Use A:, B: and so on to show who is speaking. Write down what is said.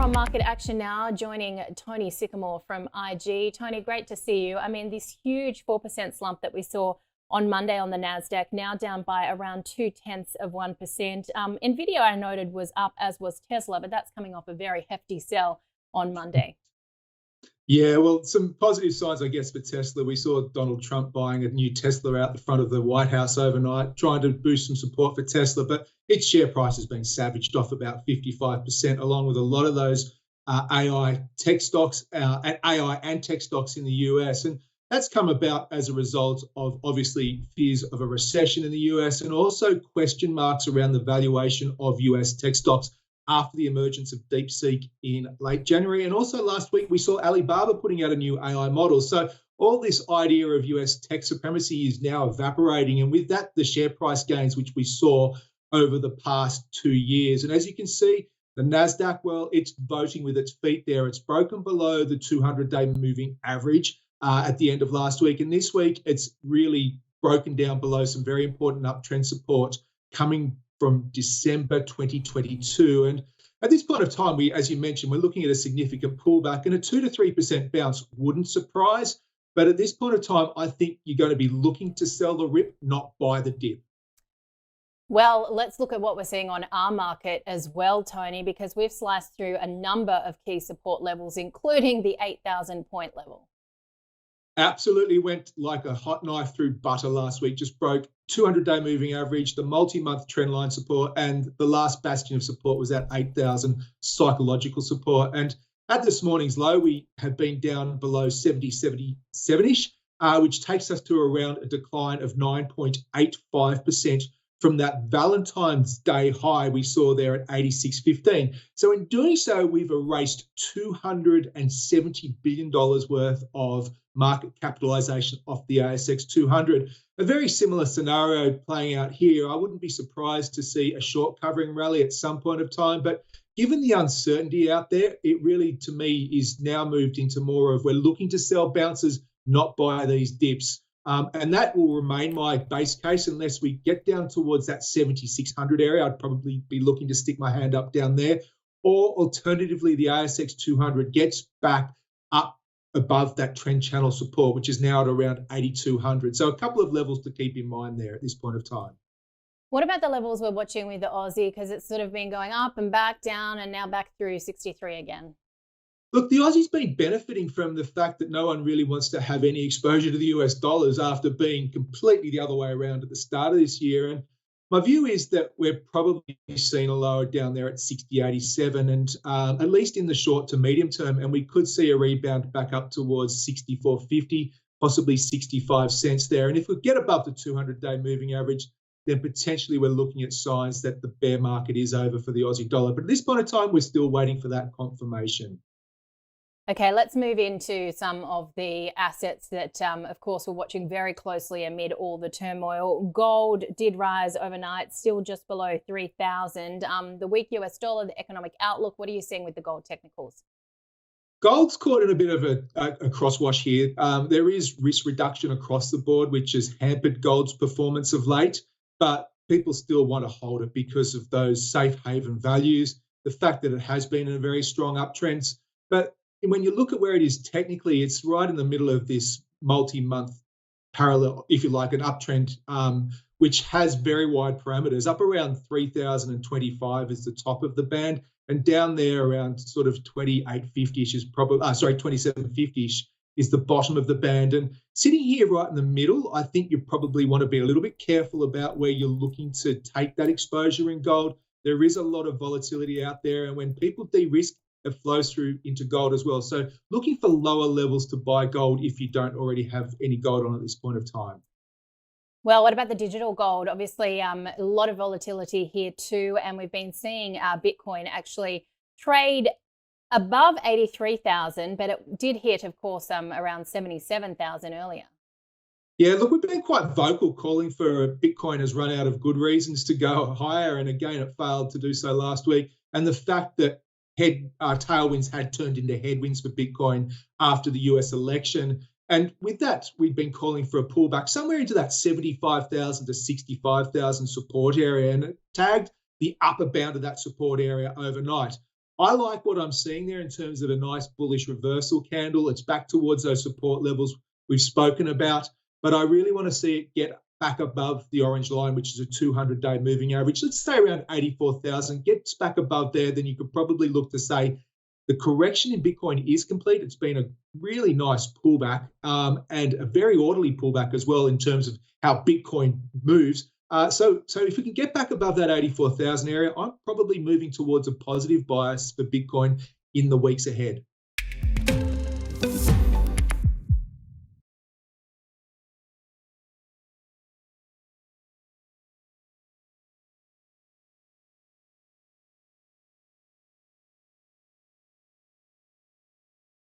A: on market action now, joining Tony Sycamore from IG. Tony, great to see you. I mean, this huge 4% slump that we saw on Monday on the NASDAQ, now down by around 0.2%. Nvidia, I noted, was up, as was Tesla, but that's coming off a very hefty sell on Monday.
B: Yeah, well, some positive signs, I guess, for Tesla. We saw Donald Trump buying a new Tesla out the front of the White House overnight, trying to boost some support for Tesla, but its share price has been savaged off about 55%, along with a lot of those AI tech stocks and AI and tech stocks in the US. And that's come about as a result of, obviously, fears of a recession in the US and also question marks around the valuation of US tech stocks after the emergence of DeepSeek in late January. And also last week, we saw Alibaba putting out a new AI model. So all this idea of US tech supremacy is now evaporating. And with that, the share price gains, which we saw over the past 2 years. And as you can see, the NASDAQ, well, it's voting with its feet there. It's broken below the 200-day moving average at the end of last week. And this week, it's really broken down below some very important uptrend support coming from December 2022. And at this point of time, as you mentioned, we're looking at a significant pullback, and a 2 to 3% bounce wouldn't surprise. But at this point of time, I think you're going to be looking to sell the rip, not buy the dip.
A: Well, let's look at what we're seeing on our market as well, Tony, because we've sliced through a number of key support levels, including the 8,000 point level.
B: Absolutely went like a hot knife through butter last week, just broke 200-day moving average, the multi-month trend line support, and the last bastion of support was at 8,000 psychological support. And at this morning's low, we have been down below 77-ish, which takes us to around a decline of 9.85% from that Valentine's Day high we saw there at 86.15. So in doing so, we've erased $270 billion worth of market capitalization off the ASX 200. A very similar scenario playing out here. I wouldn't be surprised to see a short covering rally at some point of time, but given the uncertainty out there, it really, to me, is now moved into more of we're looking to sell bounces, not buy these dips. And that will remain my base case unless we get down towards that 7,600 area. I'd probably be looking to stick my hand up down there. Or alternatively, the ASX 200 gets back up above that trend channel support, which is now at around 8,200. So a couple of levels to keep in mind there at this point of time.
A: What about the levels we're watching with the Aussie? Because it's sort of been going up and back down and now back through 63 again.
B: Look, the Aussie's been benefiting from the fact that no one really wants to have any exposure to the US dollars after being completely the other way around at the start of this year. And my view is that we're probably seeing a lower down there at 60.87, and at least in the short to medium term, and we could see a rebound back up towards 64.50, possibly 65 cents there. And if we get above the 200-day moving average, then potentially we're looking at signs that the bear market is over for the Aussie dollar. But at this point in time, we're still waiting for that confirmation.
A: Okay, let's move into some of the assets that, of course, we're watching very closely amid all the turmoil. Gold did rise overnight, still just below 3,000. The weak US dollar, the economic outlook, what are you seeing with the gold technicals?
B: Gold's caught in a bit of a crosswash here. There is risk reduction across the board, which has hampered gold's performance of late, but people still want to hold it because of those safe haven values, the fact that it has been in a very strong uptrend. But when you look at where it is technically, it's right in the middle of this multi-month parallel, if you like, an uptrend, which has very wide parameters. Up around 3,025 is the top of the band, and down there around sort of 2850-ish is probably, 2750-ish is the bottom of the band. And sitting here right in the middle, I think you probably want to be a little bit careful about where you're looking to take that exposure in gold. There is a lot of volatility out there, and when people de-risk, it flows through into gold as well. So looking for lower levels to buy gold if you don't already have any gold on at this point of time.
A: Well, what about the digital gold? Obviously, a lot of volatility here too, and we've been seeing Bitcoin actually trade above 83,000, but it did hit, of course, around 77,000 earlier.
B: Yeah, look, we've been quite vocal calling for Bitcoin has run out of good reasons to go higher, and again, it failed to do so last week. And the fact that tailwinds had turned into headwinds for Bitcoin after the US election. And with that, we've been calling for a pullback somewhere into that 75,000 to 65,000 support area, and it tagged the upper bound of that support area overnight. I like what I'm seeing there in terms of a nice bullish reversal candle. It's back towards those support levels we've spoken about, but I really want to see it get back above the orange line, which is a 200-day moving average. Let's say around 84,000, gets back above there, then you could probably look to say the correction in Bitcoin is complete. It's been a really nice pullback and a very orderly pullback as well in terms of how Bitcoin moves. So if we can get back above that 84,000 area, I'm probably moving towards a positive bias for Bitcoin in the weeks ahead.